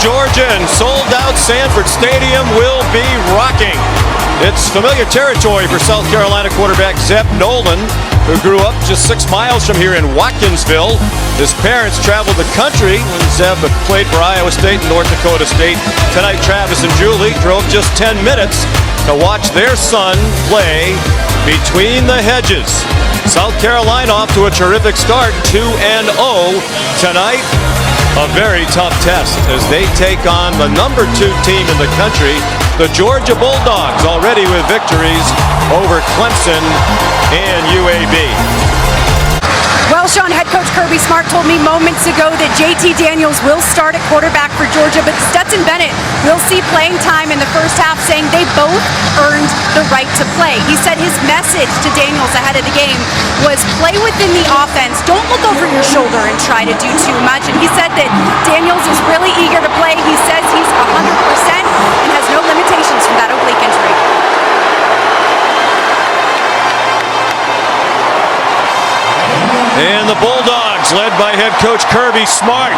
Georgia, and sold-out Sanford Stadium will be rocking. It's familiar territory for South Carolina quarterback Zeb Noland, who grew up just 6 miles from here in Watkinsville. His parents traveled the country when Zeb played for Iowa State and North Dakota State. Tonight, Travis and Julie drove just 10 minutes to watch their son play between the hedges. South Carolina off to a terrific start, 2-0 tonight. A very tough test as they take on the #2 team in the country, the Georgia Bulldogs, already with victories over Clemson and UAB. Well, Sean, head coach Kirby Smart told me moments ago that JT Daniels will start at quarterback for Georgia, but Stetson Bennett will see playing time in the first half, saying they both earned the right to play. He said his message to Daniels ahead of the game was play within the offense. Don't look over your shoulder and try to do too much. And he said that Daniels is really eager to play. He says he's 100% and has no limitations from that oblique injury. And the Bulldogs, led by head coach Kirby Smart,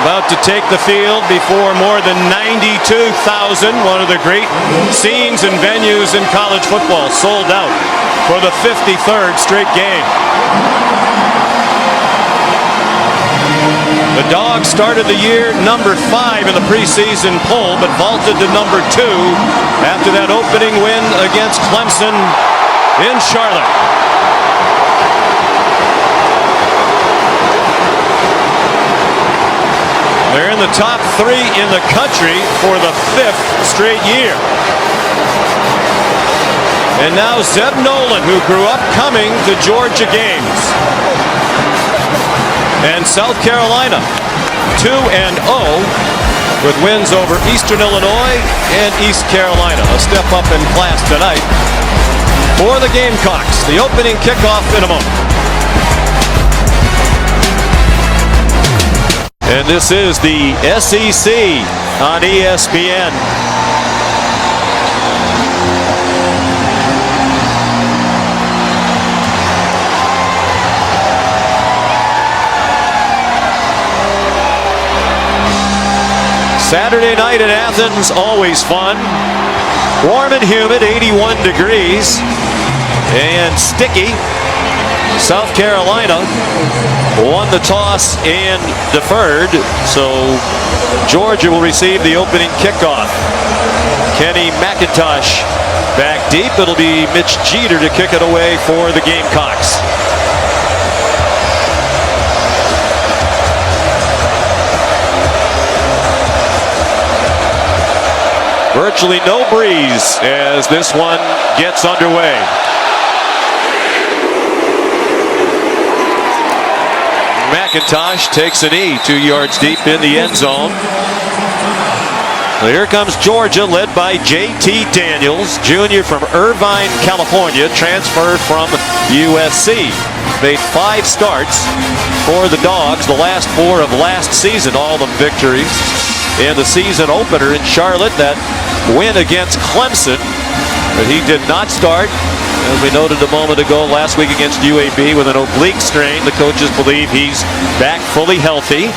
about to take the field before more than 92,000. One of the great scenes and venues in college football, sold out for the 53rd straight game. The Dogs started the year #5 in the preseason poll, but vaulted to #2 after that opening win against Clemson in Charlotte. They're in the top 3 in the country for the 5th straight year. And now Zeb Noland, who grew up coming to Georgia games. And South Carolina, 2-0 with wins over Eastern Illinois and East Carolina. A step up in class tonight for the Gamecocks. The opening kickoff in a moment. And this is the SEC on ESPN. Saturday night in Athens, always fun. Warm and humid, 81 degrees, and sticky. South Carolina won the toss and deferred, so Georgia will receive the opening kickoff. Kenny McIntosh back deep. It'll be Mitch Jeter to kick it away for the Gamecocks. Virtually no breeze as this one gets underway. McIntosh takes a knee 2 yards deep in the end zone. Well, here comes Georgia, led by JT Daniels, junior from Irvine, California, transferred from USC. Made 5 starts for the Dogs, the last 4 of last season, all of them victories. And the season opener in Charlotte, that win against Clemson, but he did not start. As we noted a moment ago, last week against UAB with an oblique strain. The coaches believe he's back fully healthy.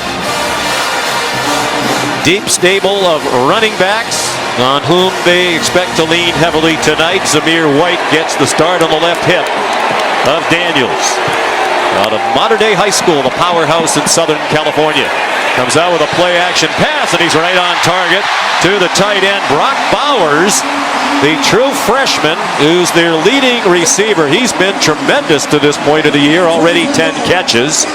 Deep stable of running backs on whom they expect to lean heavily tonight. Zamir White gets the start on the left hip of Daniels. Out of Mater Dei High School, the powerhouse in Southern California. Comes out with a play action pass, and he's right on target to the tight end, Brock Bowers, the true freshman, who's their leading receiver. He's been tremendous to this point of the year, already 10 catches.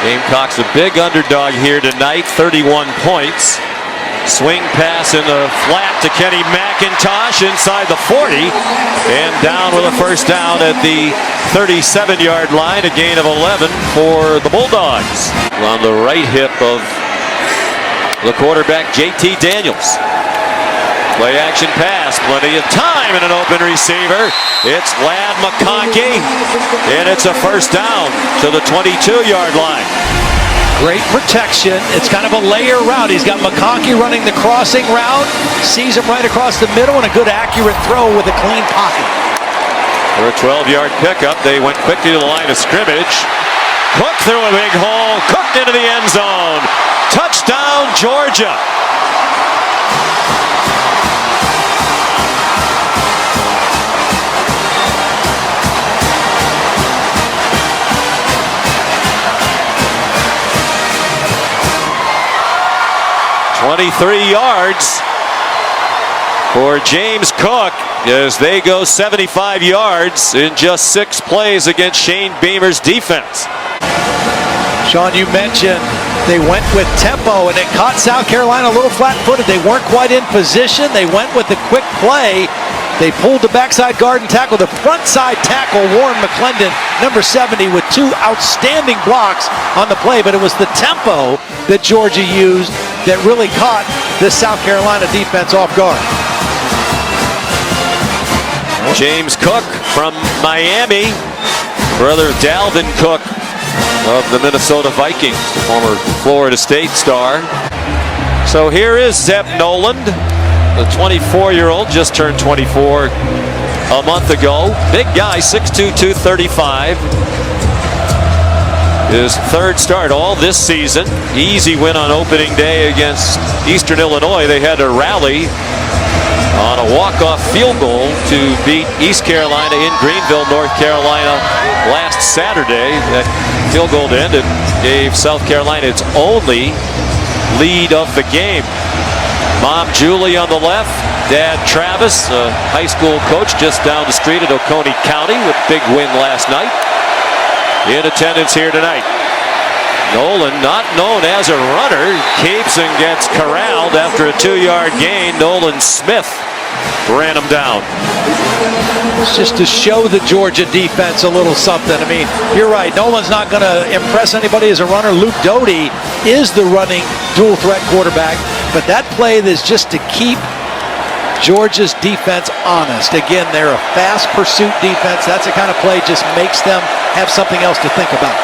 Gamecocks a big underdog here tonight, 31 points. Swing pass in the flat to Kenny McIntosh inside the 40, and down with a first down at the 37-yard line, a gain of 11 for the Bulldogs. On the right hip of the quarterback, JT Daniels. Play action pass, plenty of time and an open receiver. It's Ladd McConkey, and it's a first down to the 22-yard line. Great protection. It's kind of a layer route. He's got McConkey running the crossing route, sees him right across the middle, and a good accurate throw with a clean pocket. For a 12-yard pickup, they went quickly to the line of scrimmage. Cook through a big hole. Cook into the end zone. Touchdown, Georgia. "23 yards for James Cook as they go 75 yards in just 6 plays against Shane Beamer's defense." Sean, you mentioned they went with tempo, and it caught South Carolina a little flat-footed. They weren't quite in position. They went with the quick play. They pulled the backside guard and tackle. The front side tackle, Warren McClendon, number 70, with 2 outstanding blocks on the play. But it was the tempo that Georgia used that really caught this South Carolina defense off guard. James Cook from Miami, brother of Dalvin Cook of the Minnesota Vikings, the former Florida State star. So here is Zeb Noland, the 24-year-old, just turned 24 a month ago. Big guy, 6'2", 235. His 3rd start all this season. Easy win on opening day against Eastern Illinois. They had to rally on a walk-off field goal to beat East Carolina in Greenville, North Carolina last Saturday. That field goal to end it gave South Carolina its only lead of the game. Mom Julie on the left, Dad Travis, a high school coach just down the street at Oconee County with a big win last night, in attendance here tonight. Nolan, not known as a runner, keeps and gets corralled after a 2-yard gain. Nolan Smith ran him down. It's just to show the Georgia defense a little something. I mean, you're right. Nolan's not going to impress anybody as a runner. Luke Doty is the running dual threat quarterback. But that play is just to keep Georgia's defense honest. Again, they're a fast pursuit defense. That's the kind of play just makes them have something else to think about.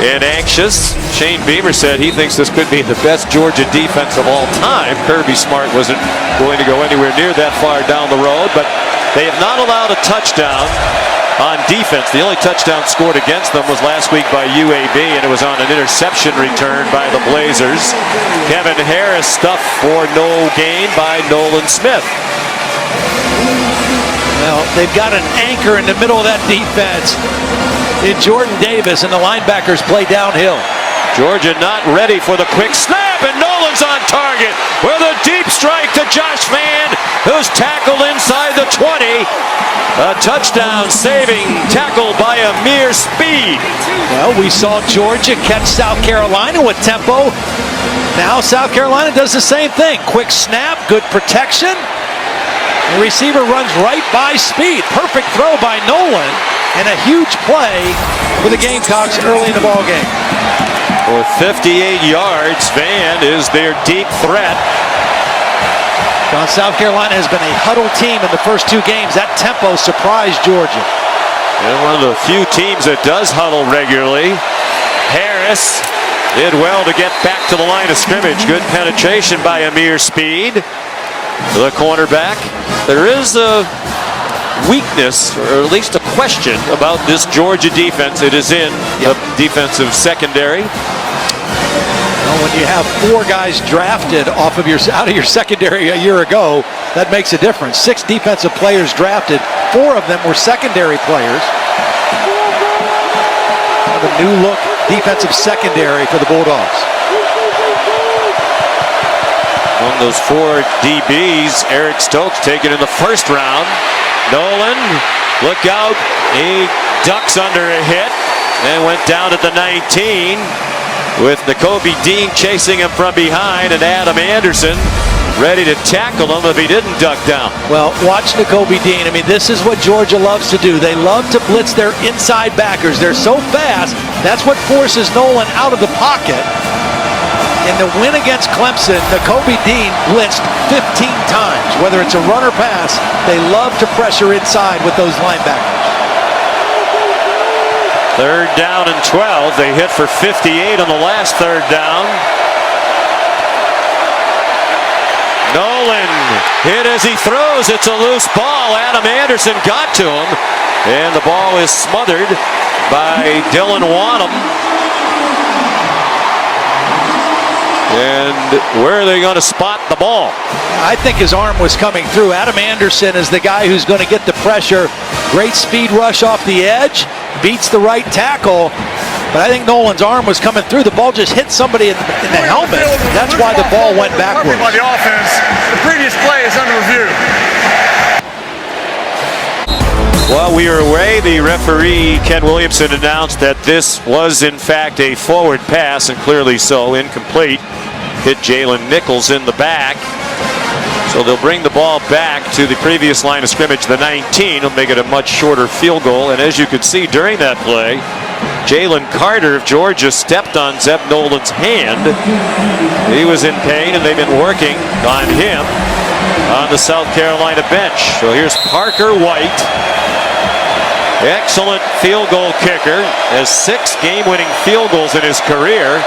And anxious, Shane Beamer said he thinks this could be the best Georgia defense of all time. Kirby Smart wasn't going to go anywhere near that far down the road, but they have not allowed a touchdown on defense. The only touchdown scored against them was last week by UAB, and it was on an interception return by the Blazers. Kevin Harris stuffed for no gain by Nolan Smith. Well, they've got an anchor in the middle of that defense in Jordan Davis, and the linebackers play downhill. Georgia not ready for the quick snap, and Nolan's on target with a deep strike to Josh Vann, who's tackled inside the 20. A touchdown saving tackle by Amir Speed. Well, we saw Georgia catch South Carolina with tempo. Now South Carolina does the same thing. Quick snap, good protection. The receiver runs right by Speed. Perfect throw by Nolan, and a huge play for the Gamecocks early in the ball game. For 58 yards, Vann is their deep threat. Now, South Carolina has been a huddle team in the first 2 games. That tempo surprised Georgia. And one of the few teams that does huddle regularly. Harris did well to get back to the line of scrimmage. Good penetration by Amir Speed, the cornerback. There is a weakness, or at least a question, about this Georgia defense. It is in the defensive secondary. Well, when you have 4 guys drafted out of your secondary a year ago, that makes a difference. 6 defensive players drafted. 4 of them were secondary players. The new look defensive secondary for the Bulldogs. Among those 4 DBs, Eric Stokes taken in the first round. Nolan, look out. He ducks under a hit and went down at the 19, with Nakobe Dean chasing him from behind, and Adam Anderson ready to tackle him if he didn't duck down. Well, watch Nakobe Dean. I mean, this is what Georgia loves to do. They love to blitz their inside backers. They're so fast. That's what forces Nolan out of the pocket. In the win against Clemson, Nakobe Dean blitzed 15 times. Whether it's a run or pass, they love to pressure inside with those linebackers. 3rd down and 12. They hit for 58 on the last 3rd down. Nolan hit as he throws. It's a loose ball. Adam Anderson got to him, and the ball is smothered by Dylan Wonnum. And where are they going to spot the ball? I think his arm was coming through. Adam Anderson is the guy who's going to get the pressure. Great speed rush off the edge, beats the right tackle. But I think Nolan's arm was coming through. The ball just hit somebody in the helmet. That's why the ball went backwards. By the offense, the previous play is under review. While we were away, the referee, Ken Williamson, announced that this was in fact a forward pass, and clearly so, incomplete. Hit Jalen Nichols in the back. So they'll bring the ball back to the previous line of scrimmage, the 19. It'll make it a much shorter field goal. And as you could see during that play, Jalen Carter of Georgia stepped on Zeb Nolan's hand. He was in pain, and they've been working on him on the South Carolina bench. So here's Parker White. Excellent field goal kicker. Has 6 game-winning field goals in his career.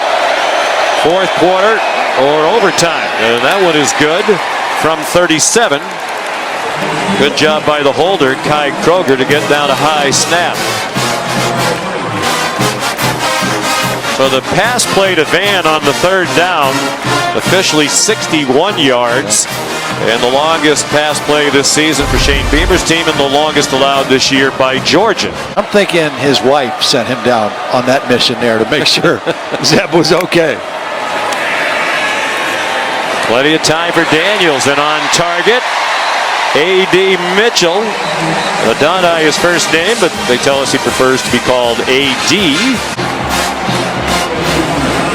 Fourth quarter or overtime. And that one is good from 37. Good job by the holder, Kai Kroger, to get down a high snap. So the pass play to Van on the 3rd down, officially 61 yards. And the longest pass play this season for Shane Beamer's team, and the longest allowed this year by Georgia. I'm thinking his wife sent him down on that mission there to make sure Zeb was okay. Plenty of time for Daniels, and on target, A.D. Mitchell. Adonai his first name, but they tell us he prefers to be called A.D.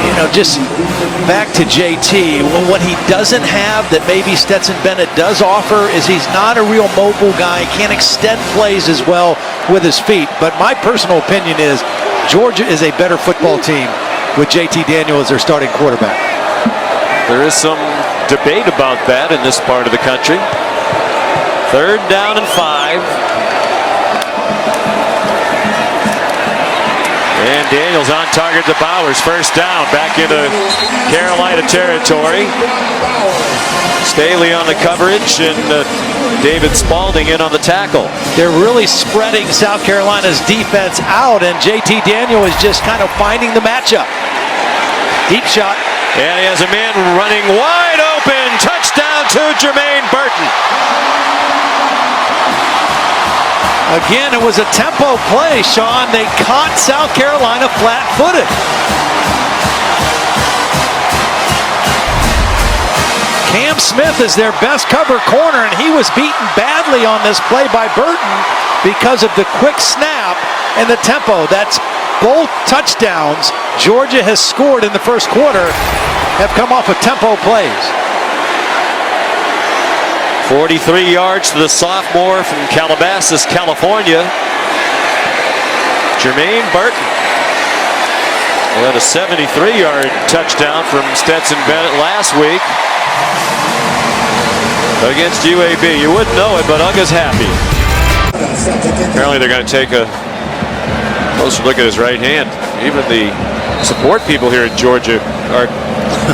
You know, just back to JT, well, what he doesn't have that maybe Stetson Bennett does offer is he's not a real mobile guy, can't extend plays as well with his feet. But my personal opinion is Georgia is a better football team with JT Daniel as their starting quarterback. There is some debate about that in this part of the country. 3rd down and 5. And Daniels on target to Bowers. First down, back into Carolina territory. Staley on the coverage, and David Spalding in on the tackle. They're really spreading South Carolina's defense out, and JT Daniel is just kind of finding the matchup. Deep shot. And he has a man running wide open. Touchdown to Jermaine Burton. Again, it was a tempo play, Sean. They caught South Carolina flat-footed. Cam Smith is their best cover corner, and he was beaten badly on this play by Burton because of the quick snap and the tempo. That's both touchdowns Georgia has scored in the first quarter have come off of tempo plays. 43 yards to the sophomore from Calabasas, California. Jermaine Burton. He had a 73-yard touchdown from Stetson Bennett last week against UAB. You wouldn't know it, but Uga's happy. Apparently they're going to take a closer look at his right hand. Even the support people here in Georgia are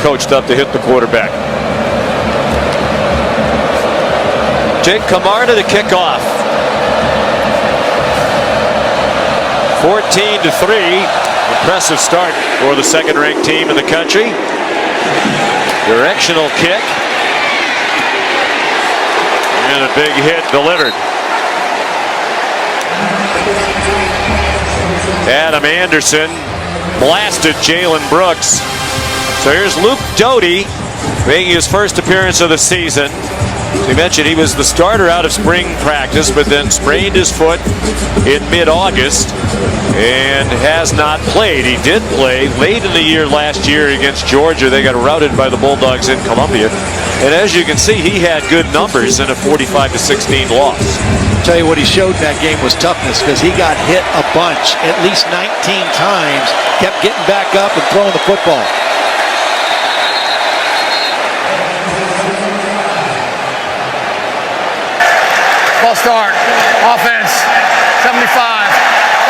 coached up to hit the quarterback. Jake Camarda to kick off. 14-3. Impressive start for the 2nd-ranked team in the country. Directional kick. And a big hit delivered. Adam Anderson blasted Jalen Brooks. So here's Luke Doty making his first appearance of the season. We mentioned he was the starter out of spring practice, but then sprained his foot in mid-August and has not played. He did play late in the year last year against Georgia. They got routed by the Bulldogs in Columbia. And as you can see, he had good numbers in a 45-16 loss. I'll tell you what he showed in that game was toughness, because he got hit a bunch, at least 19 times, kept getting back up and throwing the football. Ball start. Offense. 75.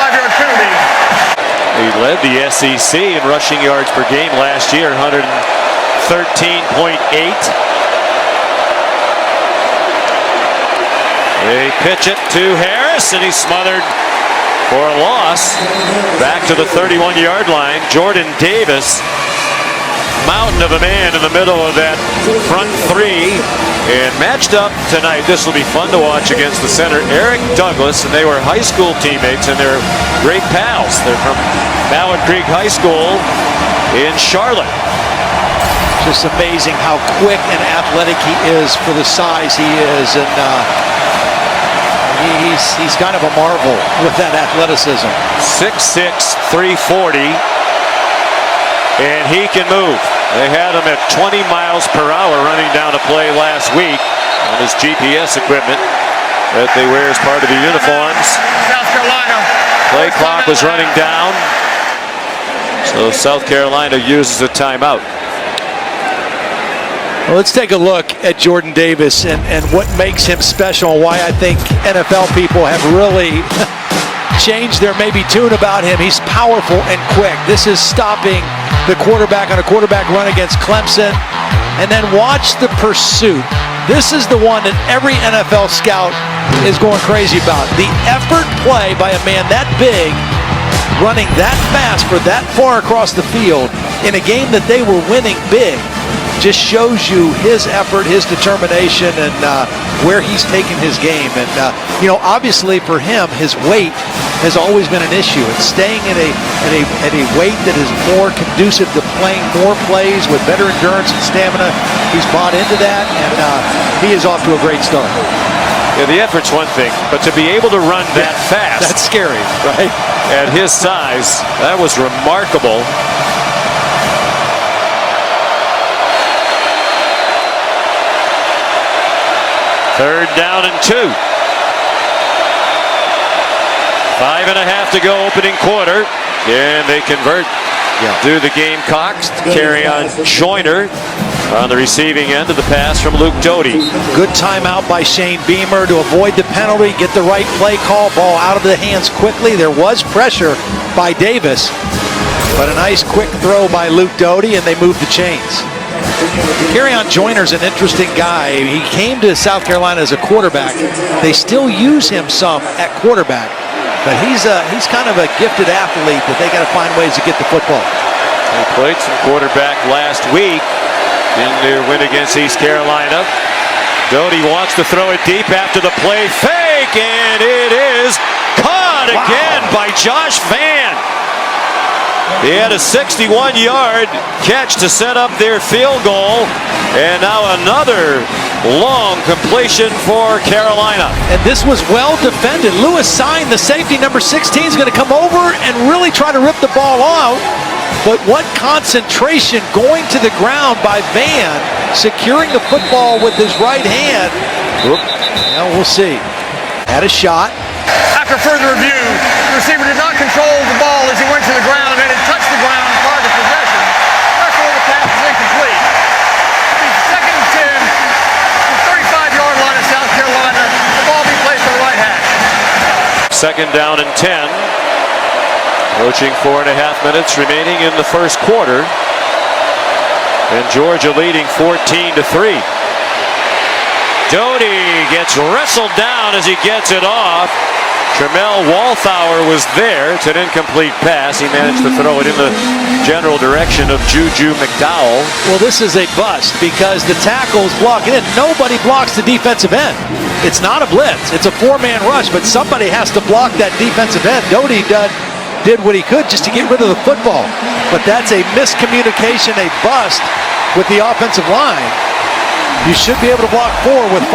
5-yard penalty. He led the SEC in rushing yards per game last year, 113.8. They pitch it to Harris, and he's smothered for a loss. Back to the 31-yard line. Jordan Davis mountain of a man in the middle of that front three. And matched up tonight, this will be fun to watch against the center, Eric Douglas, and they were high school teammates, and they're great pals. They're from Mallard Creek High School in Charlotte. Just amazing how quick and athletic he is for the size he is, and he's kind of a marvel with that athleticism. 6'6", 340, and he can move. They had him at 20 miles per hour running down a play last week on his GPS equipment that they wear as part of the uniforms. South Carolina. Play clock was running down, so South Carolina uses a timeout. Well, let's take a look at Jordan Davis and what makes him special, and why I think NFL people have really changed their maybe tune about him. He's powerful and quick. This is stopping the quarterback on a quarterback run against Clemson. And then watch the pursuit. This is the one that every NFL scout is going crazy about. The effort play by a man that big, running that fast for that far across the field in a game that they were winning big, just shows you his effort, his determination, and where he's taken his game. And obviously for him, his weight has always been an issue. And staying at a weight that is more conducive to playing more plays with better endurance and stamina, he's bought into that, and he is off to a great start. Yeah, the effort's one thing, but to be able to run that fast, that's scary, right? At his size, that was remarkable. Third down and 2. 5.5 to go opening quarter. And they convert. Do the Gamecocks. Carry on Joyner on the receiving end of the pass from Luke Doty. Good timeout by Shane Beamer to avoid the penalty, get the right play call, ball out of the hands quickly. There was pressure by Davis, but a nice quick throw by Luke Doty, and they moved the chains. Carry-on Joyner's an interesting guy. He came to South Carolina as a quarterback. They still use him some at quarterback, but he's kind of a gifted athlete that they got to find ways to get the football. They played some quarterback last week in their win against East Carolina. Doty wants to throw it deep after the play fake, and it is caught again by Josh Vann. He had a 61-yard catch to set up their field goal, and now another long completion for Carolina. And this was well defended. Lewis Sign, the safety, number 16, is going to come over and really try to rip the ball out. But what concentration going to the ground by Vann, securing the football with his right hand. Now we'll see. Had a shot. After further review, the receiver did not control the ball as he went to the ground, and it touched the ground prior to possession. Therefore, the pass is incomplete. It's second and 10, the 35-yard line of South Carolina. The ball be placed on the right hash. Second down and 10. Approaching 4.5 minutes remaining in the first quarter. And Georgia leading 14-3. Doty gets wrestled down as he gets it off. Tremel Walthour was there. It's an incomplete pass. He managed to throw it in the general direction of Juju McDowell. Well, this is a bust because the tackle's blocking in. Nobody blocks the defensive end. It's not a blitz. It's a four-man rush, but somebody has to block that defensive end. Doty did what he could just to get rid of the football. But that's a miscommunication, a bust with the offensive line. You should be able to block 4 with 5.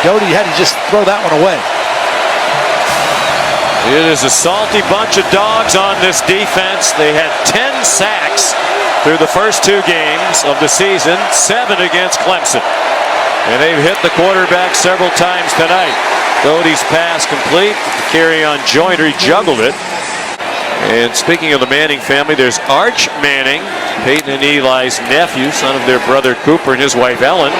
Doty had to just throw that one away. It is a salty bunch of dogs on this defense. They had 10 sacks through the first 2 games of the season, 7 against Clemson. And they've hit the quarterback several times tonight. Doty's pass complete. Carry on Joyner, he juggled it. And speaking of the Manning family, there's Arch Manning, Peyton and Eli's nephew, son of their brother Cooper and his wife Ellen.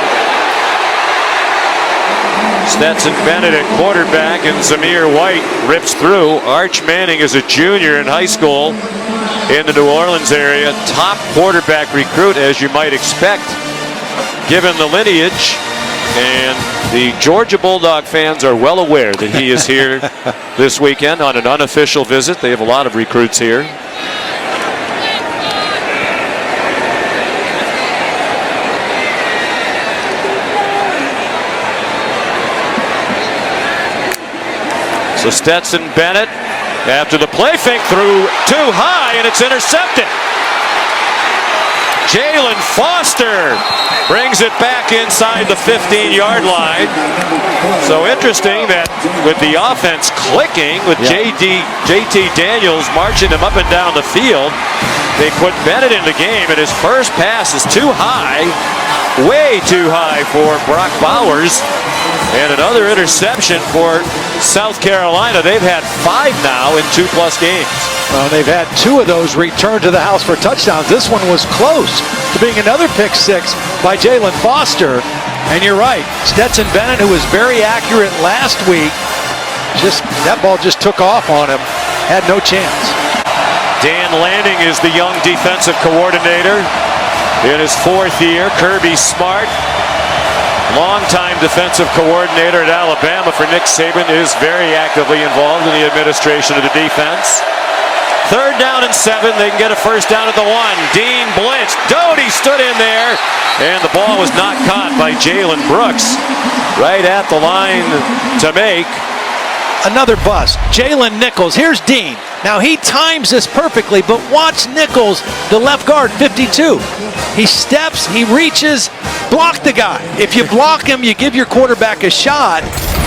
Stetson Bennett at quarterback, and Zamir White rips through. Arch Manning is a junior in high school in the New Orleans area. Top quarterback recruit, as you might expect, given the lineage. And the Georgia Bulldog fans are well aware that he is here this weekend on an unofficial visit. They have a lot of recruits here. So Stetson Bennett, after the play fake, threw too high, and it's intercepted. Jalen Foster brings it back inside the 15-yard line. So interesting that with the offense clicking, with JT Daniels marching him up and down the field, they put Bennett in the game, and his first pass is too high, way too high for Brock Bowers. And another interception for South Carolina. They've had 5 now in 2+ games. Well, they've had 2 of those returned to the house for touchdowns. This one was close to being another pick 6 by Jalen Foster. And you're right, Stetson Bennett, who was very accurate last week, that ball just took off on him, had no chance. Dan Lanning is the young defensive coordinator in his 4th year. Kirby Smart, longtime defensive coordinator at Alabama for Nick Saban, is very actively involved in the administration of the defense. 3rd down and 7. They can get a first down at the 1. Dean blitzed. Doty stood in there, and the ball was not caught by Jalen Brooks. Right at the line to make. Another bust. Jalen Nichols. Here's Dean. Now he times this perfectly, but watch Nichols, the left guard, 52. He steps, he reaches, block the guy. If you block him, you give your quarterback a shot.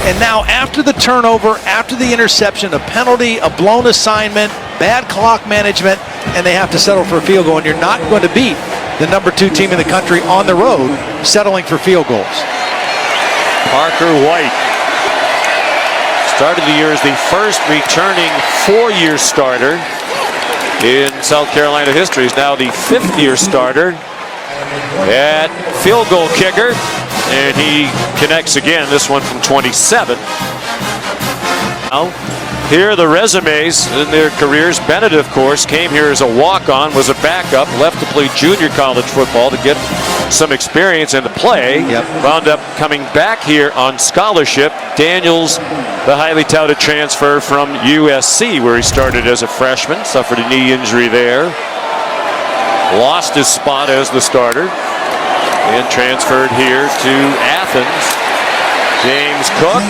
And now after the turnover, after the interception, a penalty, a blown assignment, bad clock management, and they have to settle for a field goal. And you're not going to beat the number 2 team in the country on the road settling for field goals. Parker White started the year as the first returning 4-year starter in South Carolina history. He's now the 5th-year starter at field goal kicker, and he connects again, this one from 27. Now, here are the resumes in their careers. Bennett, of course, came here as a walk-on, was a backup, left to play junior college football to get some experience and to play. Wound up coming back here on scholarship. Daniels, the highly touted transfer from USC, where he started as a freshman, suffered a knee injury there. Lost his spot as the starter and transferred here to Athens. James Cook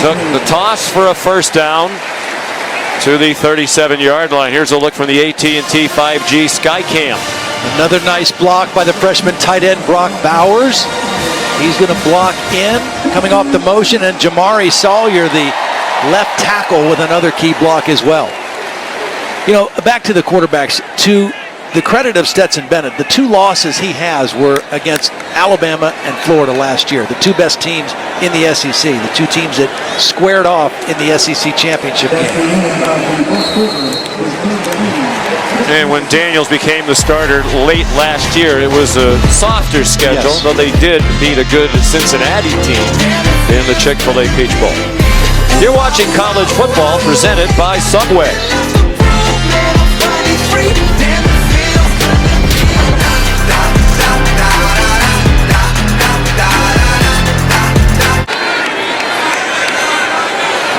took the toss for a first down to the 37-yard line. Here's a look from the AT&T 5G Skycam. Another nice block by the freshman tight end Brock Bowers. He's going to block in, coming off the motion, and Jamari Sawyer, the left tackle, with another key block as well. You know, back to the quarterbacks, to the credit of Stetson Bennett, the 2 losses he has were against Alabama and Florida last year, the 2 best teams in the SEC, the 2 teams that squared off in the SEC championship game. And when Daniels became the starter late last year, it was a softer schedule, though they did beat a good Cincinnati team in the Chick-fil-A Peach Bowl. You're watching college football presented by Subway.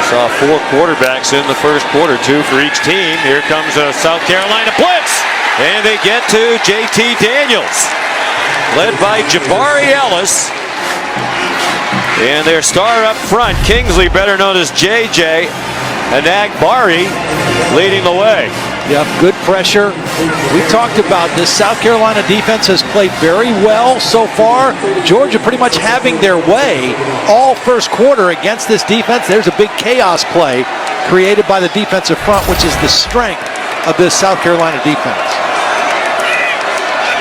Saw 4 quarterbacks in the first quarter, 2 for each team. Here comes a South Carolina blitz, and they get to JT Daniels, led by Jabari Ellis. And their star up front, Kingsley, better known as JJ Anagbari, leading the way. Yeah, good pressure. We talked about this. South Carolina defense has played very well so far. Georgia pretty much having their way all first quarter against this defense. There's a big chaos play created by the defensive front, which is the strength of this South Carolina defense.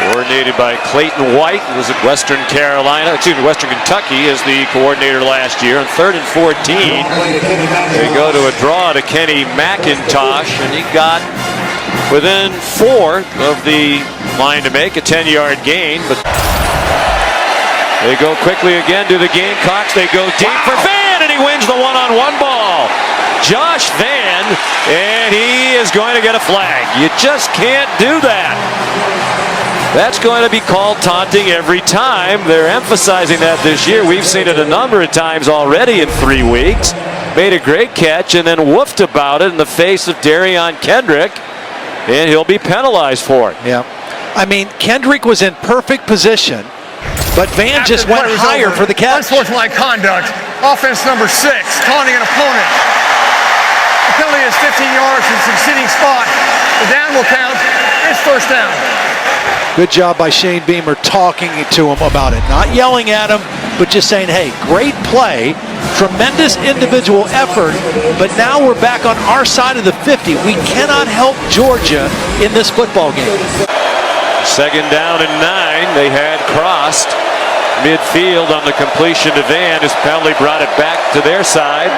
Coordinated by Clayton White, who was at Western Kentucky as the coordinator last year. On 3rd and 14, they go to a draw to Kenny McIntosh, and he got within 4 of the line to make a 10-yard gain. But they go quickly again to the Gamecocks. They go deep for Van, and he wins the one-on-one ball. Josh Van, and he is going to get a flag. You just can't do that. That's going to be called taunting every time. They're emphasizing that this year. We've seen it a number of times already in 3 weeks. Made a great catch and then woofed about it in the face of Darion Kendrick, and he'll be penalized for it. Yeah. I mean, Kendrick was in perfect position, but Van just went higher for the catch. Unsportsmanlike conduct Offense number 6, taunting an opponent. The penalty is 15 yards from the succeeding spot. The down will count. It's first down. Good job by Shane Beamer talking to him about it. Not yelling at him, but just saying, hey, great play, tremendous individual effort, but now we're back on our side of the 50. We cannot help Georgia in this football game. Second down and 9. They had crossed midfield on the completion to Van, as penalty brought it back to their side.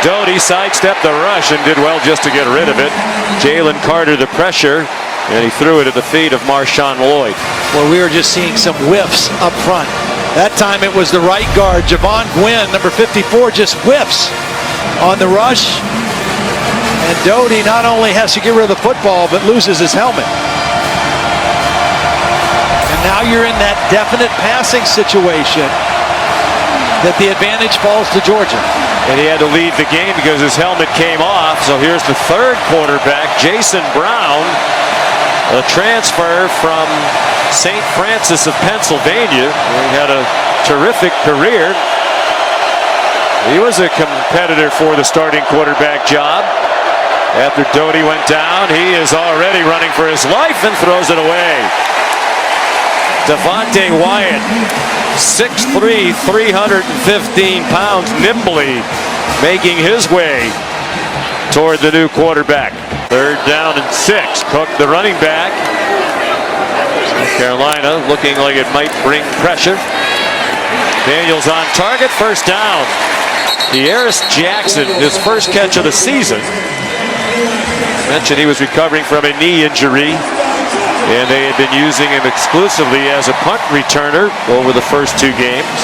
Doty sidestepped the rush and did well just to get rid of it. Jalen Carter the pressure, and he threw it at the feet of Marshawn Lloyd. Well, we were just seeing some whiffs up front. That time it was the right guard, Javon Gwynn, number 54, just whiffs on the rush. And Doty not only has to get rid of the football, but loses his helmet. And now you're in that definite passing situation that the advantage falls to Georgia. And he had to leave the game because his helmet came off. So here's the third quarterback, Jason Brown, a transfer from St. Francis of Pennsylvania. He had a terrific career. He was a competitor for the starting quarterback job. After Doty went down, he is already running for his life and throws it away. Devontae Wyatt, 6'3", 315 pounds, nimbly making his way toward the new quarterback. Third down and 6. Cook, the running back. South Carolina looking like it might bring pressure. Daniels on target, first down. De'Aris Jackson, his first catch of the season. Mentioned he was recovering from a knee injury, and they had been using him exclusively as a punt returner over the first 2 games.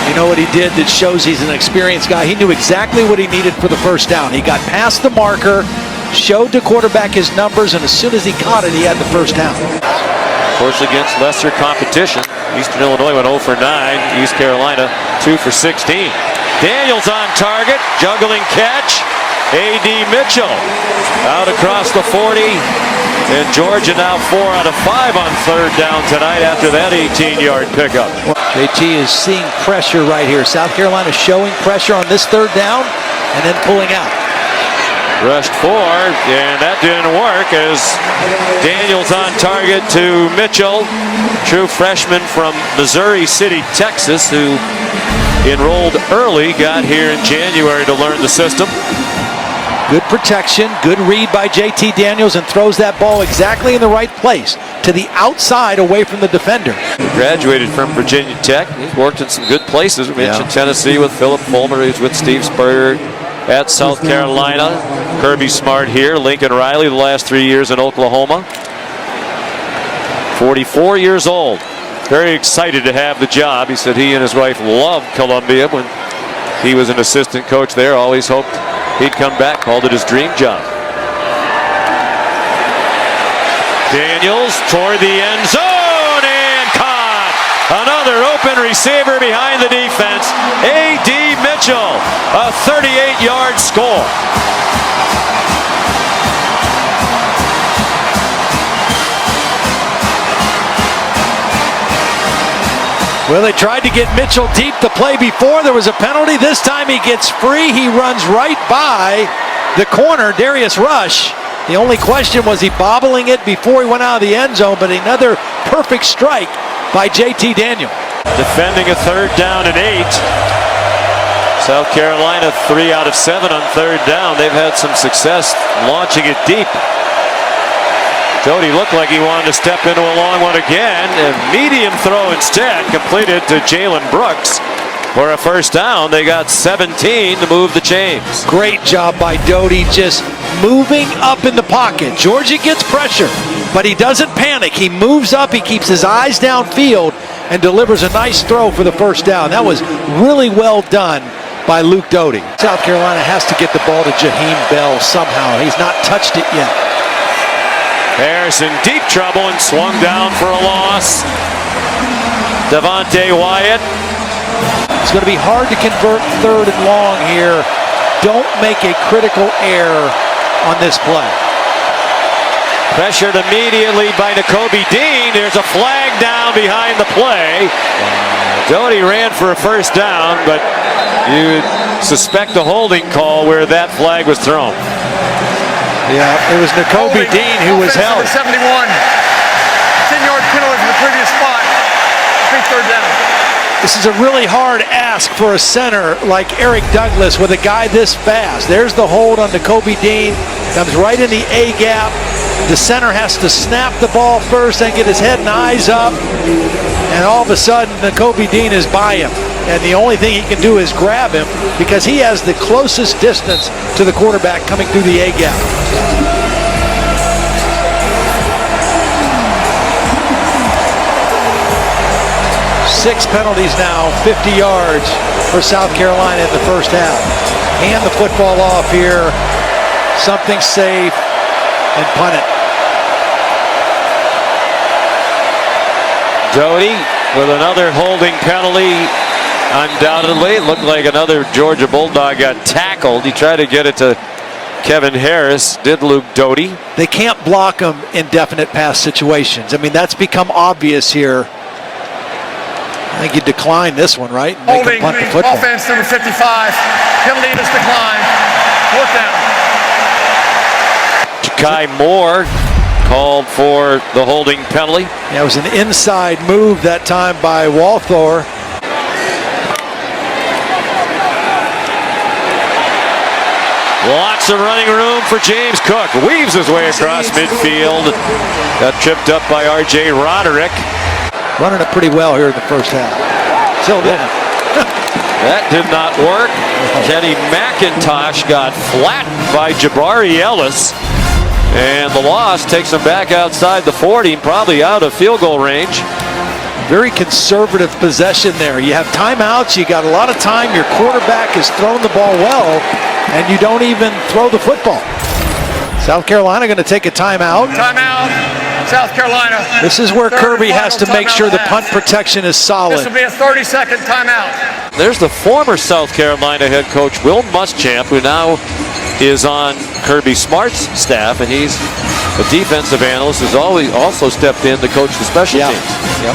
You know what he did that shows he's an experienced guy? He knew exactly what he needed for the first down. He got past the marker, showed the quarterback his numbers, and as soon as he caught it, he had the first down. Of course, against lesser competition, Eastern Illinois went 0 for 9. East Carolina 2 for 16. Daniels on target, juggling catch. A.D. Mitchell out across the 40. And Georgia now 4 out of 5 on third down tonight after that 18-yard pickup. JT is seeing pressure right here. South Carolina showing pressure on this third down and then pulling out. Rushed forward, and that didn't work as Daniels on target to Mitchell, true freshman from Missouri City, Texas, who enrolled early, got here in January to learn the system. Good protection, good read by JT Daniels, and throws that ball exactly in the right place, to the outside away from the defender. He graduated from Virginia Tech. He's worked in some good places. We mentioned Tennessee with Philip Fulmer. He's with Steve Spurrier at South Carolina. Kirby Smart here. Lincoln Riley the last 3 years in Oklahoma. 44 years old. Very excited to have the job. He said he and his wife loved Columbia when he was an assistant coach there. Always hoped he'd come back. Called it his dream job. Daniels toward the end zone and caught. Another open receiver behind the defense. A.D. Mitchell, a 38-yard score. Well, they tried to get Mitchell deep the play before. There was a penalty. This time he gets free. He runs right by the corner, Darius Rush. The only question was he bobbling it before he went out of the end zone, but another perfect strike by JT Daniel. Defending a third down and 8. South Carolina 3 out of 7 on third down. They've had some success launching it deep. Doty looked like he wanted to step into a long one again. A medium throw instead, completed to Jalen Brooks for a first down. They got 17 to move the chains. Great job by Doty, just moving up in the pocket. Georgia gets pressure, but he doesn't panic. He moves up, he keeps his eyes downfield, and delivers a nice throw for the first down. That was really well done by Luke Doty. South Carolina has to get the ball to Jaheim Bell somehow. He's not touched it yet. Harris in deep trouble and swung down for a loss. Devontae Wyatt. It's going to be hard to convert third and long here. Don't make a critical error on this play. Pressured immediately by Nakobe Dean. There's there's a flag down behind the play. Doty ran for a first down, but you suspect a holding call where that flag was thrown. Yeah, it was Nakobe Dean who was held. 71. 10-yard penalty from the previous spot. Big third down. This is a really hard ask for a center like Eric Douglas with a guy this fast. There's the hold on Nakobe Dean. Comes right in the A gap. The center has to snap the ball first, then get his head and eyes up. And all of a sudden, Nakobe Dean is by him. And the only thing he can do is grab him because he has the closest distance to the quarterback coming through the A gap. Six penalties now, 50 yards for South Carolina in the first half. Hand the football off here, something safe, and punt it. Doty with another holding penalty. Undoubtedly, it looked like another Georgia Bulldog got tackled. He tried to get it to Kevin Harris, did Luke Doty. They can't block him in definite pass situations. I mean, that's become obvious here. I think you decline this one, right? And make him punt the football. Offense number 55. Penalty is declined. Fourth down. Kai Moore called for the holding penalty. Yeah, it was an inside move that time by Walthor. Lots of running room for James Cook. Weaves his way across midfield. Got tripped up by R.J. Roderick. Running it pretty well here in the first half. Till then. That did not work. Kenny McIntosh got flattened by Jabari Ellis. And the loss takes him back outside the 40, probably out of field goal range. Very conservative possession there. You have timeouts, you got a lot of time, your quarterback has thrown the ball well, and you don't even throw the football. South Carolina going to take a timeout. Timeout, South Carolina. This is where Kirby has to make sure the punt protection is solid. This will be a 30-second timeout. There's the former South Carolina head coach, Will Muschamp, who now is on Kirby Smart's staff, and he's a defensive analyst who's also stepped in to coach the special teams. Yep.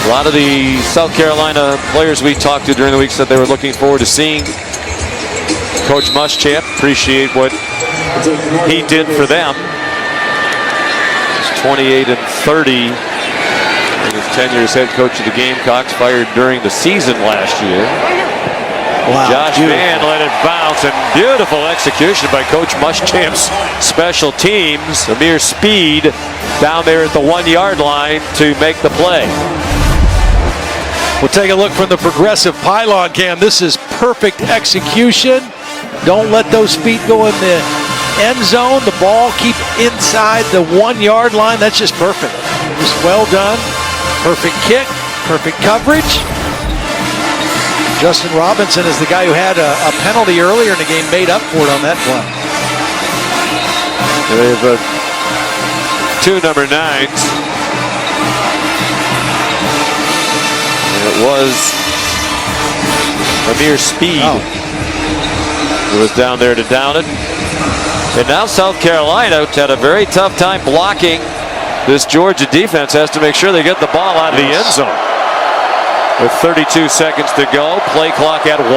A lot of the South Carolina players we talked to during the week said they were looking forward to seeing Coach Muschamp, appreciate what he did for them. He's 28-30 in his tenure as head coach of the Gamecocks, fired during the season last year. Wow, Josh Vann let it bounce, and beautiful execution by Coach Muschamp's special teams. Amir Speed down there at the 1-yard line to make the play. We'll take a look from the progressive pylon cam. This is perfect execution. Don't let those feet go in the end zone. The ball keep inside the 1-yard line. That's just perfect. Just well done. Perfect kick, perfect coverage. Justin Robinson is the guy who had a penalty earlier in the game, made up for it on that play. We have two number 9s. It was Amir Speed who was down there to down it. And now South Carolina had a very tough time blocking this Georgia defense. Has to make sure they get the ball out of the end zone. With 32 seconds to go, play clock at 1.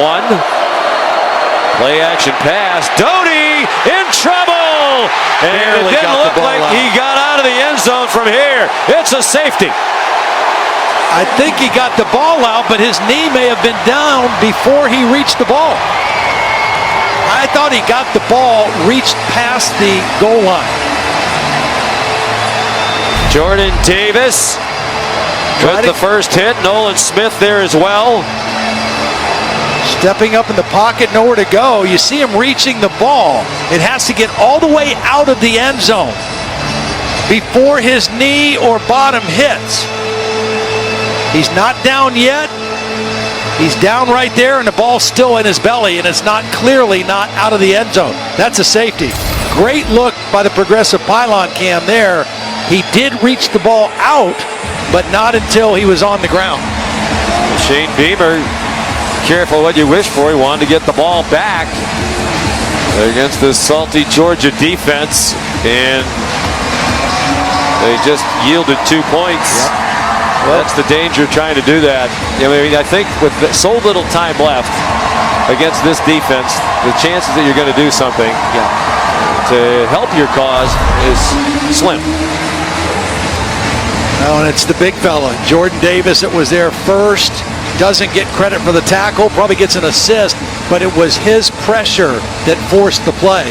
Play action pass. Doty in trouble! And it didn't look like he got out of the end zone from here. It's a safety. I think he got the ball out, but his knee may have been down before he reached the ball. I thought he got the ball, reached past the goal line. Jordan Davis with the first hit. Nolan Smith there as well. Stepping up in the pocket, nowhere to go. You see him reaching the ball. It has to get all the way out of the end zone before his knee or bottom hits. He's not down yet. He's down right there, and the ball's still in his belly, and it's clearly not out of the end zone. That's a safety. Great look by the progressive pylon cam there. He did reach the ball out, but not until he was on the ground. Shane Beamer, careful what you wish for. He wanted to get the ball back against this salty Georgia defense. And They just yielded 2 points. Yep. That's the danger trying to do that. I mean, I think with so little time left against this defense, the chances that you're going to do something to help your cause is slim. Oh, and it's the big fella, Jordan Davis, that was there first. Doesn't get credit for the tackle, probably gets an assist, but it was his pressure that forced the play.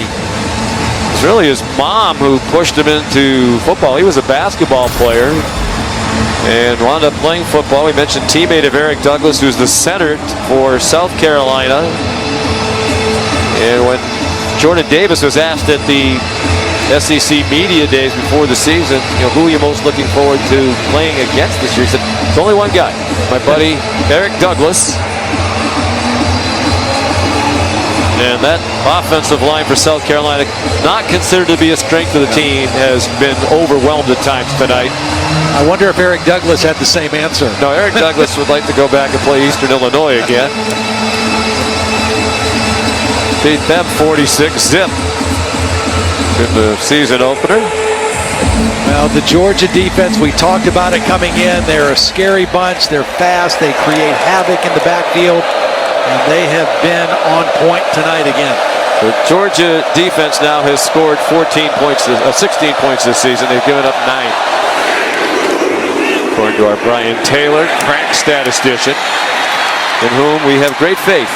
It's really his mom who pushed him into football. He was a basketball player and wound up playing football. We mentioned teammate of Eric Douglas, who's the center for South Carolina. And when Jordan Davis was asked at the SEC Media Days before the season, who are you most looking forward to playing against this year? He said, it's only one guy, my buddy Eric Douglas. And that offensive line for South Carolina, not considered to be a strength of the team, has been overwhelmed at times tonight. I wonder if Eric Douglas had the same answer. No, Eric Douglas would like to go back and play Eastern Illinois again. Beat them 46-zip in the season opener. Well, the Georgia defense, we talked about it coming in. They're a scary bunch. They're fast. They create havoc in the backfield. And they have been on point tonight again. The Georgia defense now has scored 16 points this season. They've given up 9. According to our Brian Taylor, crack statistician, in whom we have great faith.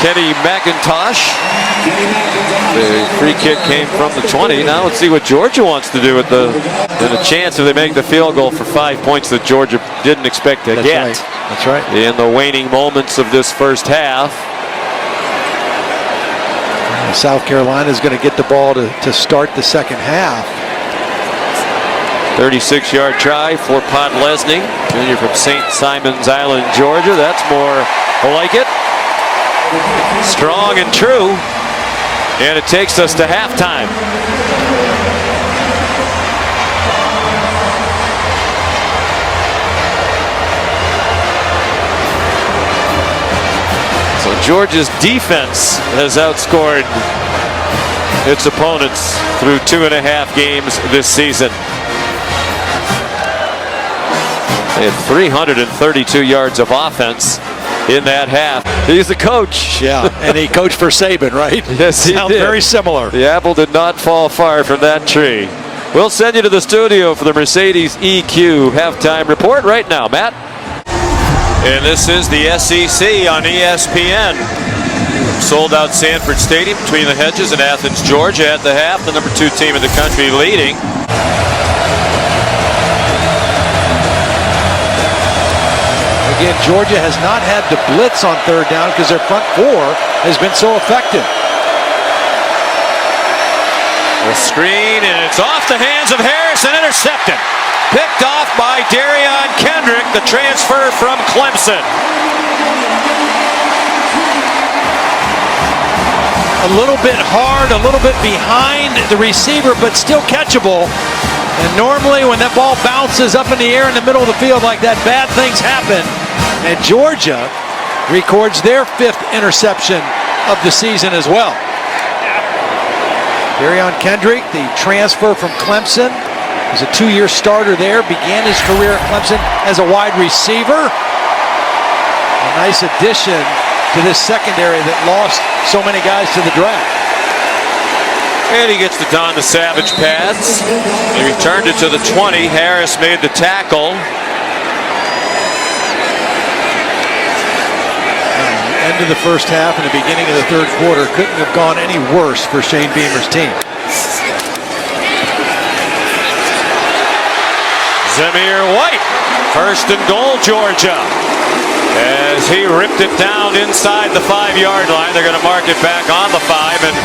Kenny McIntosh. The free kick came from the 20. Now let's see what Georgia wants to do with the chance if they make the field goal for 5 points that Georgia didn't expect to get. Right. That's right. In the waning moments of this first half. South Carolina is going to get the ball to start the second half. 36-yard try for Podlesny, junior from St. Simons Island, Georgia. That's more like it. Strong and true. And it takes us to halftime. So Georgia's defense has outscored its opponents through 2.5 games this season. They had 332 yards of offense in that half. He's the coach. Yeah, and he coached for Saban, right? Yes, he Sounds did. very similar. The apple did not fall far from that tree. We'll send you to the studio for the Mercedes EQ halftime report right now, Matt. And this is the SEC on ESPN. Sold out Sanford Stadium between the hedges in Athens, Georgia at the half. The number 2 team in the country leading. Again, Georgia has not had to blitz on third down because their front four has been so effective. A screen, and it's off the hands of Harris and intercepted. Picked off by Darion Kendrick, the transfer from Clemson. A little bit hard, a little bit behind the receiver, but still catchable. And normally when that ball bounces up in the air in the middle of the field like that, bad things happen. And Georgia records their 5th interception of the season as well. Darion Kendrick, the transfer from Clemson, was a 2-year starter there, began his career at Clemson as a wide receiver. A nice addition to this secondary that lost so many guys to the draft. And he gets to don the Savage pads. He returned it to the 20. Harris made the tackle. End of the first half and the beginning of the third quarter couldn't have gone any worse for Shane Beamer's team. Zamir White, 1st and goal, Georgia. As he ripped it down inside the 5-yard line, they're going to mark it back on the 5, and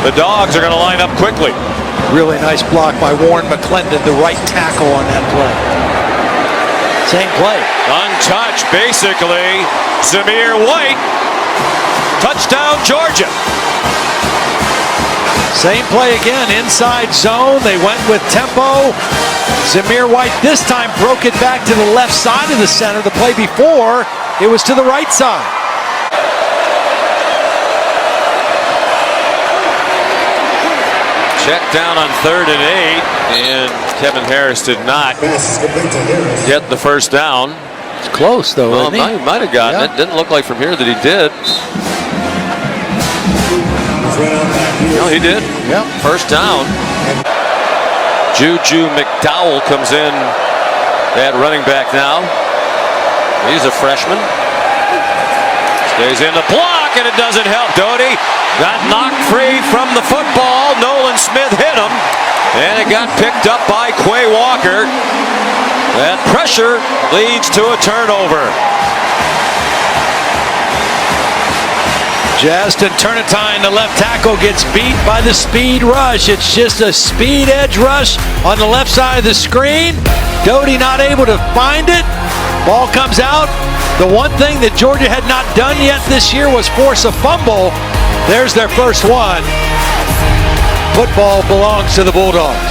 the Dogs are going to line up quickly. Really nice block by Warren McClendon, the right tackle on that play. Same play. Untouched, basically. Zamir White. Touchdown, Georgia. Same play again, inside zone. They went with tempo. Zamir White this time broke it back to the left side of the center. The play before, it was to the right side. Check down on 3rd and 8, and Kevin Harris did not get the first down. It's close, though, Well, isn't he? might have gotten it. Didn't look like from here that he did. No, he did. Yeah. First down. Juju McDowell comes in at running back now. He's a freshman. Stays in the block, and it doesn't help. Doty got knocked free from the football. Nolan Smith hit him, and it got picked up by Quay Walker. That pressure leads to a turnover. Justin Turnitine, the left tackle, gets beat by the speed rush. It's just a speed edge rush on the left side of the screen. Doty not able to find it. Ball comes out. The one thing that Georgia had not done yet this year was force a fumble. There's their first one. Football belongs to the Bulldogs.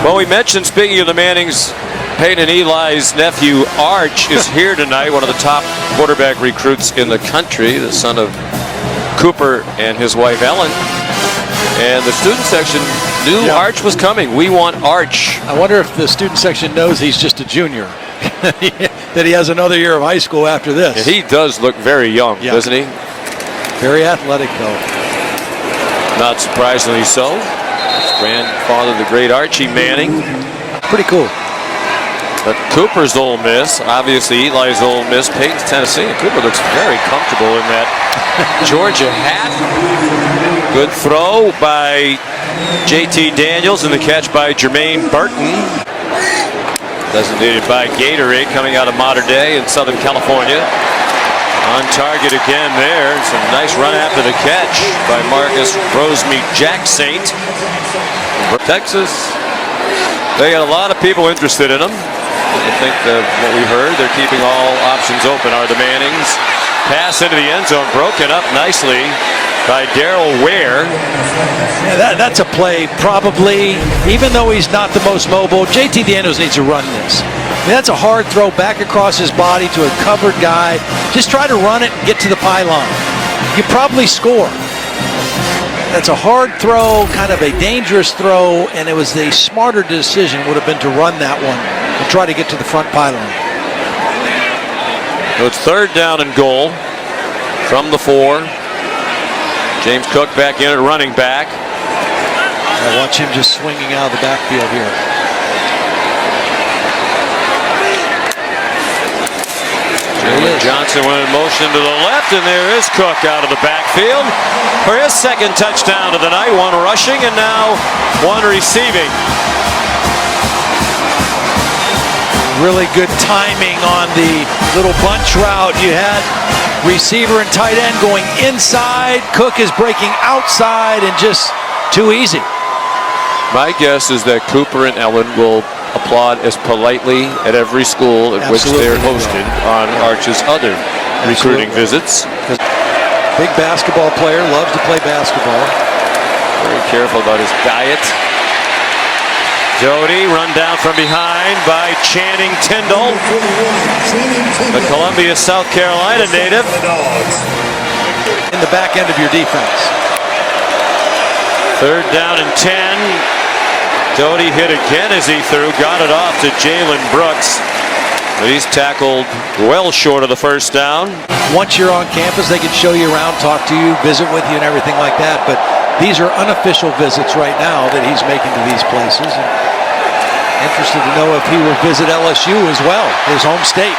Well, we mentioned, speaking of the Mannings, Peyton and Eli's nephew Arch is here tonight, one of the top quarterback recruits in the country, the son of Cooper and his wife Ellen. And the student section knew Arch was coming. We want Arch. I wonder if the student section knows he's just a junior, that he has another year of high school after this. And he does look very young, doesn't he? Very athletic, though. Not surprisingly so. His grandfather, the great Archie Manning. Pretty cool. But Cooper's Ole Miss, obviously Eli's Ole Miss, Peyton's Tennessee, and Cooper looks very comfortable in that Georgia hat. Good throw by JT Daniels and the catch by Jermaine Burton. Designated by Gatorade coming out of Mater Dei in Southern California. On target again there. Some nice run after the catch by Marcus Rosemead Jacksaint. Texas, they got a lot of people interested in them. I think what we heard, they're keeping all options open. Are the Mannings. Pass into the end zone, broken up nicely by Darrell Ware. Yeah, that's a play probably, even though he's not the most mobile, JT Daniels needs to run this. I mean, that's a hard throw back across his body to a covered guy. Just try to run it and get to the pylon. You probably score. That's a hard throw, kind of a dangerous throw, and it was the smarter decision would have been to run that one and try to get to the front pylon. So it's third down and goal from the 4. James Cook back in at running back. I watch him just swinging out of the backfield here. Jalen Johnson went in motion to the left, and there is Cook out of the backfield for his second touchdown of the night. One rushing and now one receiving. Really good timing on the little bunch route. You had receiver and tight end going inside. Cook is breaking outside and just too easy. My guess is that Cooper and Ellen will applaud as politely at every school at which they're hosted on Arch's other recruiting visits. Big basketball player, loves to play basketball. Very careful about his diet. Doty run down from behind by Channing Tindall, the Columbia, South Carolina native. In the back end of your defense. Third down and 10. Doty hit again as he threw, got it off to Jalen Brooks. He's tackled well short of the first down. Once you're on campus, they can show you around, talk to you, visit with you and everything like that. But these are unofficial visits right now that he's making to these places. And interested to know if he will visit LSU as well, his home state.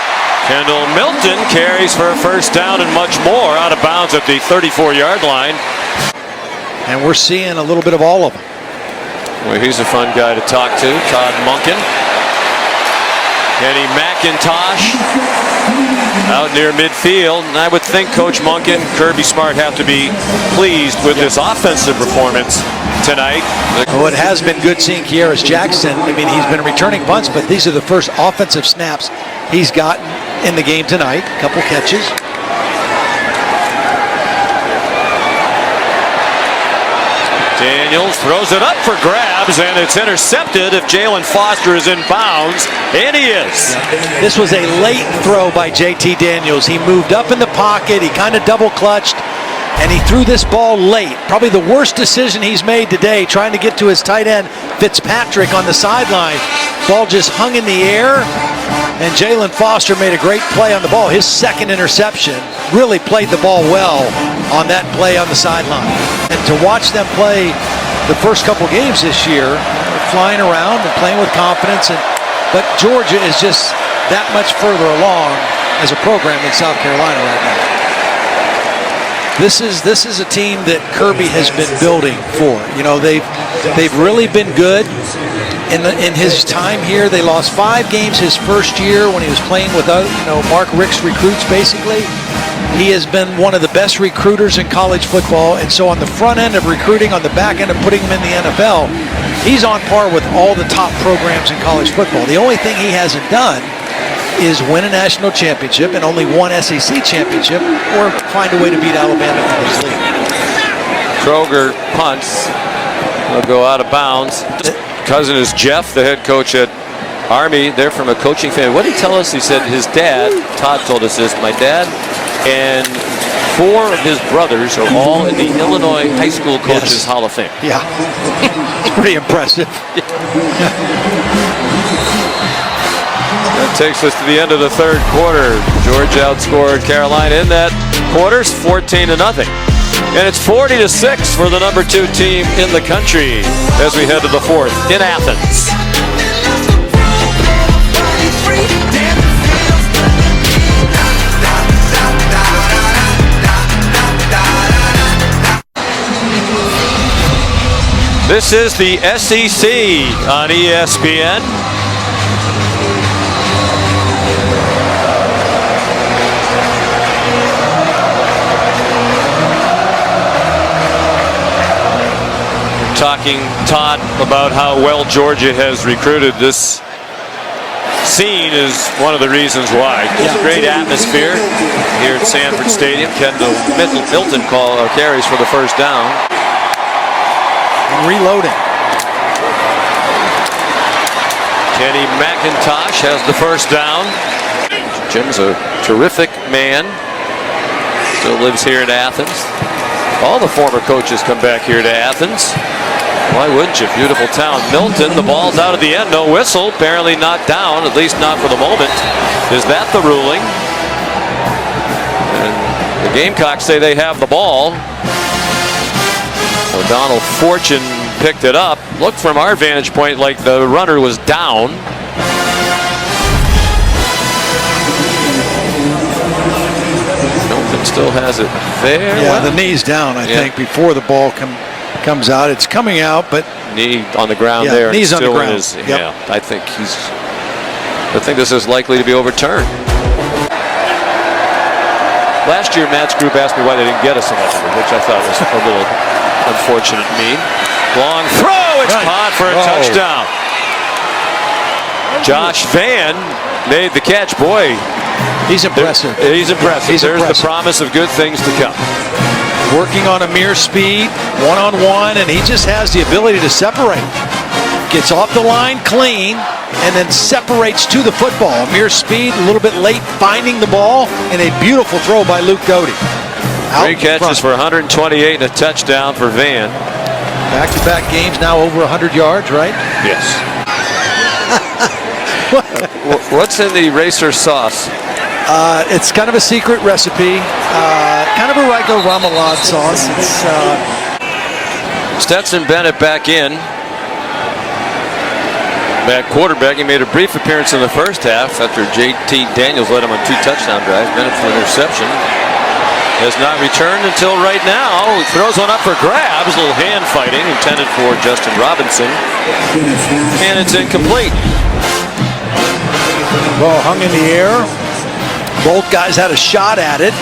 Kendall Milton carries for a first down and much more, out of bounds at the 34-yard line. And we're seeing a little bit of all of them. Well, he's a fun guy to talk to, Todd Monken. Kenny McIntosh out near midfield. And I would think Coach Monken, Kirby Smart have to be pleased with this offensive performance tonight. Oh, it has been good seeing Kearis Jackson. I mean, he's been returning punts, but these are the first offensive snaps he's gotten in the game tonight. A couple catches. Daniels throws it up for grabs, and it's intercepted if Jalen Foster is in bounds, and he is. This was a late throw by JT Daniels. He moved up in the pocket. He kind of double clutched, and he threw this ball late. Probably the worst decision he's made today, trying to get to his tight end, Fitzpatrick, on the sideline. Ball just hung in the air, and Jalen Foster made a great play on the ball. His second interception, really played the ball well on that play on the sideline. And to watch them play the first couple games this year, flying around and playing with confidence, but Georgia is just that much further along as a program than South Carolina right now. This is a team that Kirby has been building for. You know, they've really been good in his time here. They lost 5 games his first year when he was playing with Mark Richt's recruits. Basically, he has been one of the best recruiters in college football, and so on the front end of recruiting, on the back end of putting him in the NFL, he's on par with all the top programs in college football. The only thing he hasn't done is win a national championship and only one SEC championship, or find a way to beat Alabama in this league. Kroger punts. Will go out of bounds. Cousin is Jeff, the head coach at Army. They're from a coaching family. What did he tell us? He said his dad, Todd told us this, my dad and 4 of his brothers are all in the Illinois High School Coaches Hall of Fame. Yeah, it's pretty impressive. That takes us to the end of the third quarter. Georgia outscored Carolina in that quarter, 14-0. And it's 40-6 for the number 2 team in the country as we head to the fourth in Athens. This is the SEC on ESPN. Talking, Todd, about how well Georgia has recruited. This scene is one of the reasons why. It's a great atmosphere here at Sanford Stadium. Kendall Milton carries for the first down. Reloading. Kenny McIntosh has the first down. Jim's a terrific man. Still lives here in Athens. All the former coaches come back here to Athens. Why wouldn't you? Beautiful town. Milton, the ball's out of the end. No whistle. Apparently not down, at least not for the moment. Is that the ruling? And the Gamecocks say they have the ball. O'Donnell Fortune picked it up. Looked from our vantage point like the runner was down. Milton still has it there. Yeah, the knee's down, I think, before the ball comes out. It's coming out, but knee on the ground there. Knees on the ground. Yeah, I think this is likely to be overturned. Last year, Matt's group asked me why they didn't get us so much, which I thought was a little unfortunate. Long throw. It's caught for a touchdown. Josh Vann made the catch. Boy, he's impressive. He's impressive. There's the promise of good things to come. Working on Amir speed, one-on-one, and he just has the ability to separate. Gets off the line clean, and then separates to the football. Amir speed, a little bit late finding the ball, and a beautiful throw by Luke Doty. 3 catches for 128 and a touchdown for Vann. Back-to-back games now over 100 yards, right? Yes. What's in the racer sauce? It's kind of a secret recipe, kind of a regular remoulade sauce. It's Stetson Bennett back in. Back quarterback. He made a brief appearance in the first half after JT Daniels led him on 2 touchdown drives. Bennett for an interception. Has not returned until right now. He throws one up for grabs. A little hand fighting intended for Justin Robinson. And it's incomplete. Ball hung in the air. Both guys had a shot at it.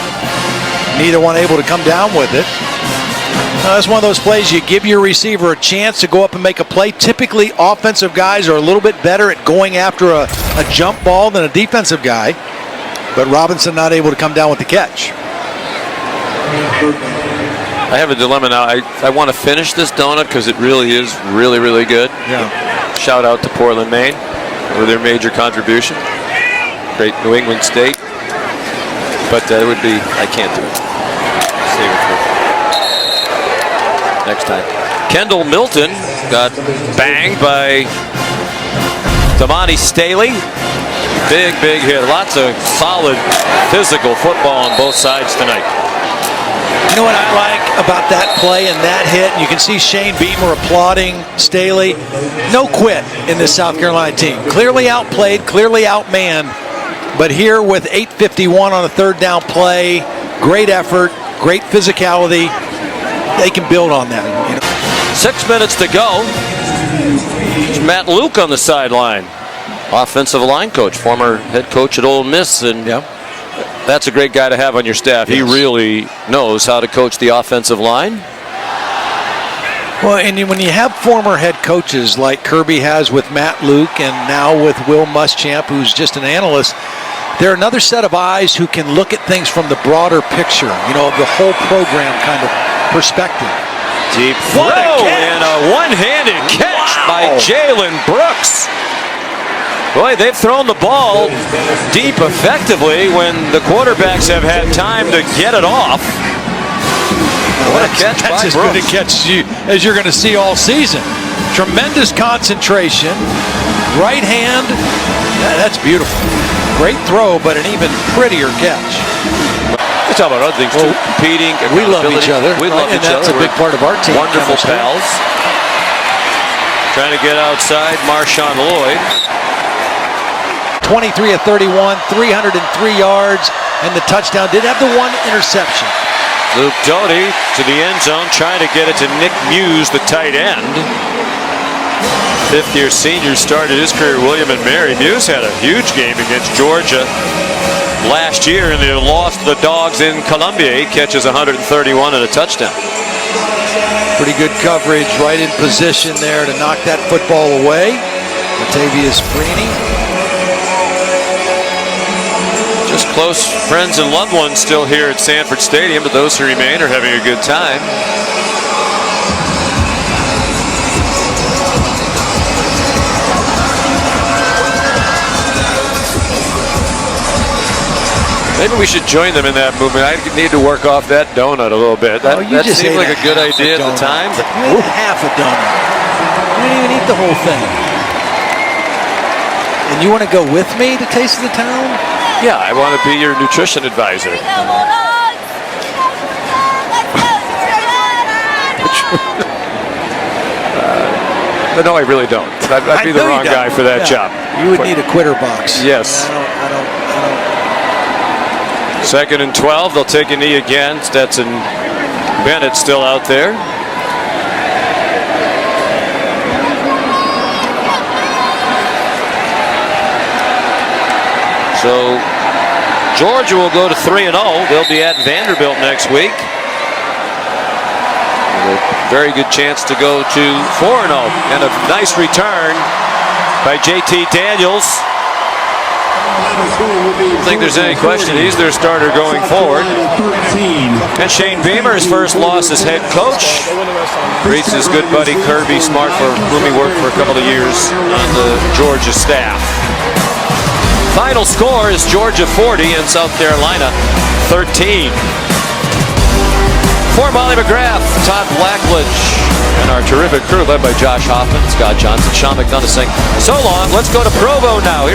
Neither one able to come down with it. That's one of those plays you give your receiver a chance to go up and make a play. Typically, offensive guys are a little bit better at going after a jump ball than a defensive guy. But Robinson not able to come down with the catch. I have a dilemma now. I want to finish this donut because it really is really, really good. Yeah. Shout out to Portland, Maine for their major contribution. Great New England state. But it would be, I can't do it. Save it for next time. Kendall Milton got banged by Damani Staley. Big hit. Lots of solid physical football on both sides tonight. You know what I like about that play and that hit? You can see Shane Beamer applauding Staley. No quit in this South Carolina team. Clearly outplayed, clearly outmanned. But here with 8:51 on a third down play, great effort, great physicality. They can build on that. You know? 6 minutes to go. It's Matt Luke on the sideline. Offensive line coach, former head coach at Ole Miss, and that's a great guy to have on your staff. He really knows how to coach the offensive line. Well, and when you have former head coaches like Kirby has with Matt Luke and now with Will Muschamp, who's just an analyst, they're another set of eyes who can look at things from the broader picture, you know, the whole program kind of perspective. Deep throw and a one-handed catch by Jalen Brooks. Boy, they've thrown the ball deep effectively when the quarterbacks have had time to get it off. What a catch by Brooks. That's as good a catch as you're going to see all season. Tremendous concentration. Right hand. That's beautiful. Great throw, but an even prettier catch. We talk about other things too. Competing. We love each other. We love each other. That's a big part of our team. Wonderful pals. Trying to get outside Marshawn Lloyd. 23 of 31, 303 yards, and the touchdown. Did have the one interception. Luke Doty to the end zone, trying to get it to Nick Muse, the tight end. Fifth-year senior started his career at William & Mary. Muse had a huge game against Georgia last year, and they lost the Dogs in Columbia. He catches 131 and a touchdown. Pretty good coverage, right in position there to knock that football away. Latavius Freeney. Just close friends and loved ones still here at Sanford Stadium, but those who remain are having a good time. Maybe we should join them in that movement. I need to work off that donut a little bit. That seemed like a good idea at the time. But you ate half a donut. You didn't even eat the whole thing. And you want to go with me to Taste of the Town? Yeah, I want to be your nutrition advisor. But no, I really don't. I'd be the wrong guy for that job. You would need a quitter box. Yes. I don't. 2nd and 12. They'll take a knee again. Stetson Bennett still out there. So Georgia will go to 3-0. They'll be at Vanderbilt next week. A very good chance to go to 4-0. And a nice return by JT Daniels. I don't think there's any question he's their starter going forward. And Shane Beamer, his first loss as head coach, greets his good buddy Kirby Smart, for whom he worked for a couple of years on the Georgia staff. Final score is Georgia 40 and South Carolina 13. For Molly McGrath, Todd Blackledge, and our terrific crew led by Josh Hoffman, Scott Johnson, Sean McDonough saying so long. Let's go to Provo now.